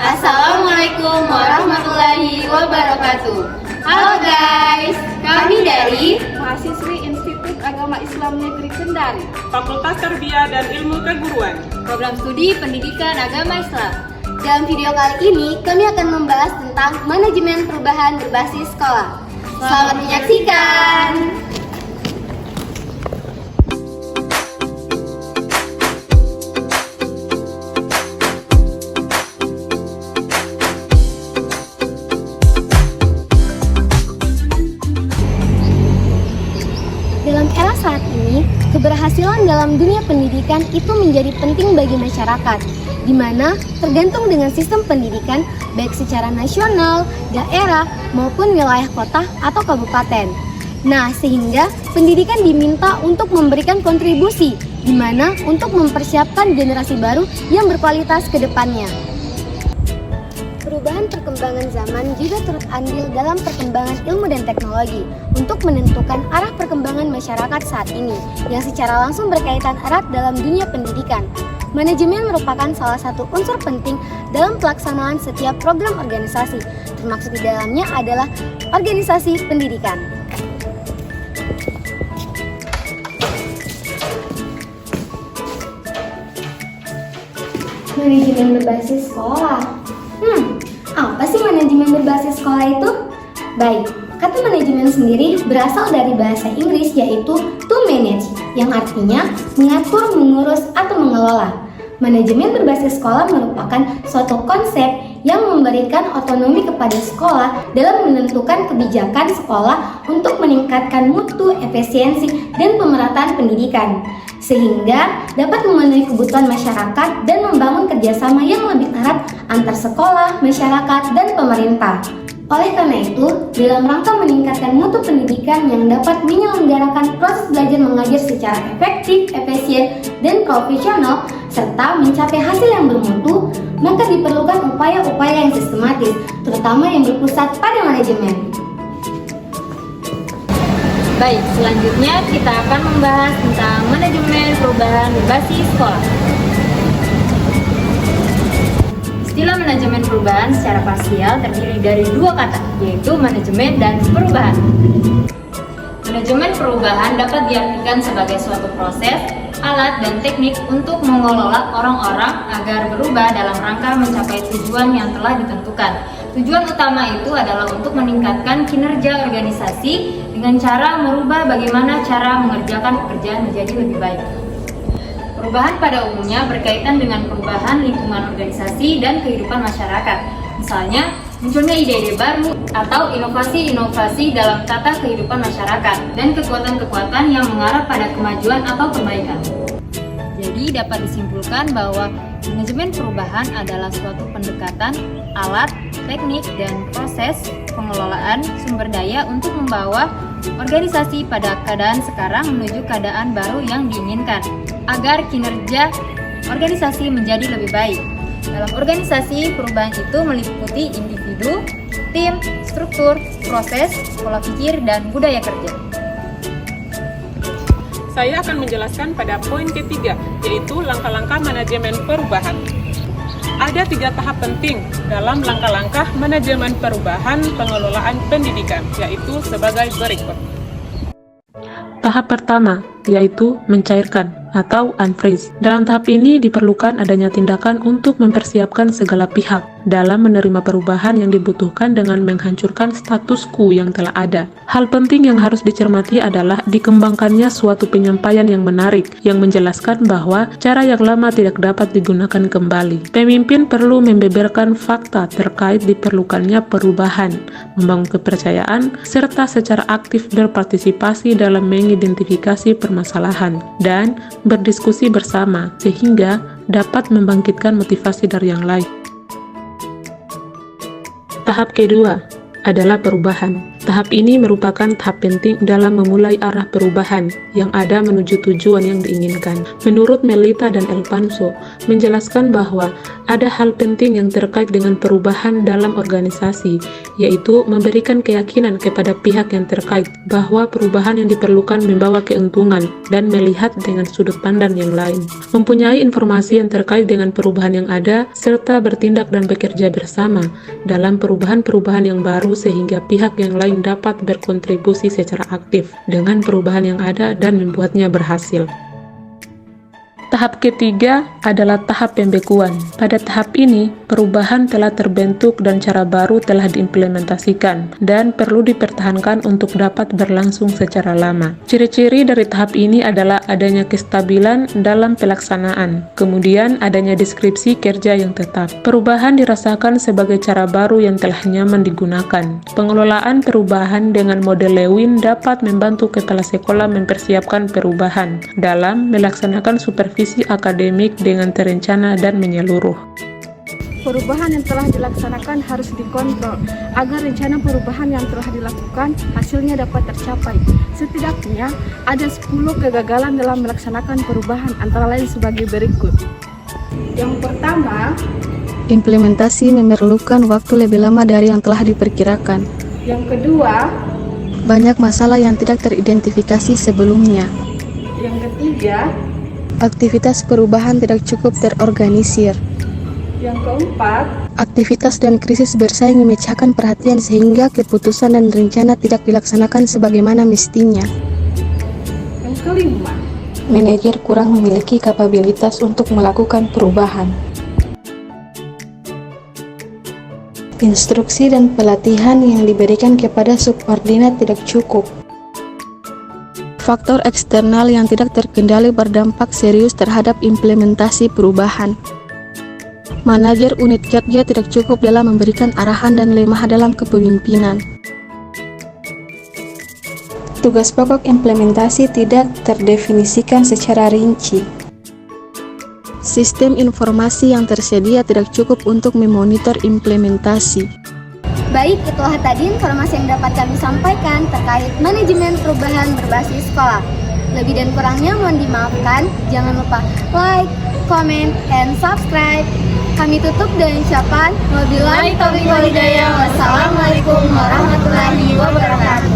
Assalamualaikum warahmatullahi wabarakatuh. Halo guys, kami dari mahasiswi Institut Agama Islam Negeri Kendari, Fakultas Tarbiyah dan Ilmu Keguruan, Program Studi Pendidikan Agama Islam. Dalam video kali ini, kami akan membahas tentang manajemen perubahan berbasis sekolah. Selamat menyaksikan! Dalam era saat ini, keberhasilan dalam dunia pendidikan itu menjadi penting bagi masyarakat, di mana tergantung dengan sistem pendidikan baik secara nasional, daerah, maupun wilayah kota atau kabupaten. Nah, sehingga pendidikan diminta untuk memberikan kontribusi, di mana untuk mempersiapkan generasi baru yang berkualitas ke depannya. Perubahan perkembangan zaman juga turut andil dalam perkembangan ilmu dan teknologi untuk menentukan arah perkembangan masyarakat saat ini yang secara langsung berkaitan erat dalam dunia pendidikan. Manajemen merupakan salah satu unsur penting dalam pelaksanaan setiap program organisasi, termasuk di dalamnya adalah organisasi pendidikan. Manajemen berbasis sekolah. Apa sih manajemen berbasis sekolah itu? Baik, kata manajemen sendiri berasal dari bahasa Inggris yaitu to manage, yang artinya mengatur, mengurus, atau mengelola. Manajemen berbasis sekolah merupakan suatu konsep yang memberikan otonomi kepada sekolah dalam menentukan kebijakan sekolah untuk meningkatkan mutu, efisiensi, dan pemerataan pendidikan, sehingga dapat memenuhi kebutuhan masyarakat dan membangun kerjasama yang lebih erat antar sekolah, masyarakat, dan pemerintah. Oleh karena itu, dalam rangka meningkatkan mutu pendidikan yang dapat menyelenggarakan proses belajar mengajar secara efektif, efisien, dan profesional, serta mencapai hasil yang bermutu, maka diperlukan upaya-upaya yang sistematis, terutama yang berpusat pada manajemen. Baik, selanjutnya kita akan membahas tentang manajemen perubahan berbasis sekolah. Istilah manajemen perubahan secara parsial terdiri dari dua kata, yaitu manajemen dan perubahan. Manajemen perubahan dapat diartikan sebagai suatu proses, alat, dan teknik untuk mengelola orang-orang agar berubah dalam rangka mencapai tujuan yang telah ditentukan. Tujuan utama itu adalah untuk meningkatkan kinerja organisasi dengan cara merubah bagaimana cara mengerjakan pekerjaan menjadi lebih baik. Perubahan pada umumnya berkaitan dengan perubahan lingkungan organisasi dan kehidupan masyarakat. Misalnya, munculnya ide-ide baru atau inovasi-inovasi dalam tata kehidupan masyarakat dan kekuatan-kekuatan yang mengarah pada kemajuan atau perbaikan. Jadi dapat disimpulkan bahwa manajemen perubahan adalah suatu pendekatan, alat, teknik, dan proses pengelolaan sumber daya untuk membawa organisasi pada keadaan sekarang menuju keadaan baru yang diinginkan, agar kinerja organisasi menjadi lebih baik. Dalam organisasi, perubahan itu meliputi individu, tim, struktur, proses, pola pikir, dan budaya kerja. Saya akan menjelaskan pada poin ketiga, yaitu langkah-langkah manajemen perubahan. Ada 3 tahap penting dalam langkah-langkah manajemen perubahan pengelolaan pendidikan, yaitu sebagai berikut. Tahap pertama, yaitu mencairkan atau unfreeze. Dalam tahap ini diperlukan adanya tindakan untuk mempersiapkan segala pihak dalam menerima perubahan yang dibutuhkan dengan menghancurkan status quo yang telah ada. Hal penting yang harus dicermati adalah dikembangkannya suatu penyampaian yang menarik, yang menjelaskan bahwa cara yang lama tidak dapat digunakan kembali. Pemimpin perlu membeberkan fakta terkait diperlukannya perubahan, membangun kepercayaan, serta secara aktif berpartisipasi dalam mengidentifikasi permasalahan dan berdiskusi bersama sehingga dapat membangkitkan motivasi dari yang lain. Tahap kedua adalah perubahan. Tahap ini merupakan tahap penting dalam memulai arah perubahan yang ada menuju tujuan yang diinginkan. Menurut Melita dan Elpanso, menjelaskan bahwa ada hal penting yang terkait dengan perubahan dalam organisasi, yaitu memberikan keyakinan kepada pihak yang terkait bahwa perubahan yang diperlukan membawa keuntungan dan melihat dengan sudut pandang yang lain. Mempunyai informasi yang terkait dengan perubahan yang ada, serta bertindak dan bekerja bersama dalam perubahan-perubahan yang baru sehingga pihak yang lain dapat berkontribusi secara aktif dengan perubahan yang ada dan membuatnya berhasil. Tahap ketiga adalah tahap pembekuan. Pada tahap ini, perubahan telah terbentuk dan cara baru telah diimplementasikan dan perlu dipertahankan untuk dapat berlangsung secara lama. Ciri-ciri dari tahap ini adalah adanya kestabilan dalam pelaksanaan, kemudian adanya deskripsi kerja yang tetap. Perubahan dirasakan sebagai cara baru yang telah nyaman digunakan. Pengelolaan perubahan dengan model Lewin dapat membantu kepala sekolah mempersiapkan perubahan dalam melaksanakan supervisi akademik dengan terencana dan menyeluruh. Perubahan yang telah dilaksanakan harus dikontrol agar rencana perubahan yang telah dilakukan hasilnya dapat tercapai. Setidaknya ada 10 kegagalan dalam melaksanakan perubahan, antara lain sebagai berikut. Yang pertama, implementasi memerlukan waktu lebih lama dari yang telah diperkirakan. yang kedua, Banyak masalah yang tidak teridentifikasi sebelumnya. yang ketiga, Aktivitas perubahan tidak cukup terorganisir. yang keempat, Aktivitas dan krisis bersaing memecahkan perhatian sehingga keputusan dan rencana tidak dilaksanakan sebagaimana mestinya. yang kelima. Manajer kurang memiliki kapabilitas untuk melakukan perubahan. Instruksi dan pelatihan yang diberikan kepada subordinat tidak cukup. Faktor eksternal yang tidak terkendali berdampak serius terhadap implementasi perubahan. Manajer unit kerja tidak cukup dalam memberikan arahan dan lemah dalam kepemimpinan. Tugas pokok implementasi tidak terdefinisikan secara rinci. Sistem informasi yang tersedia tidak cukup untuk memonitor implementasi. Baik, itulah tadi informasi yang dapat kami sampaikan terkait manajemen perubahan berbasis sekolah. Lebih dan kurangnya mohon dimaafkan. Jangan lupa like, comment, and subscribe. Kami tutup dengan ucapan wabillahi taufiq wal hidayah. Wassalamualaikum warahmatullahi wabarakatuh.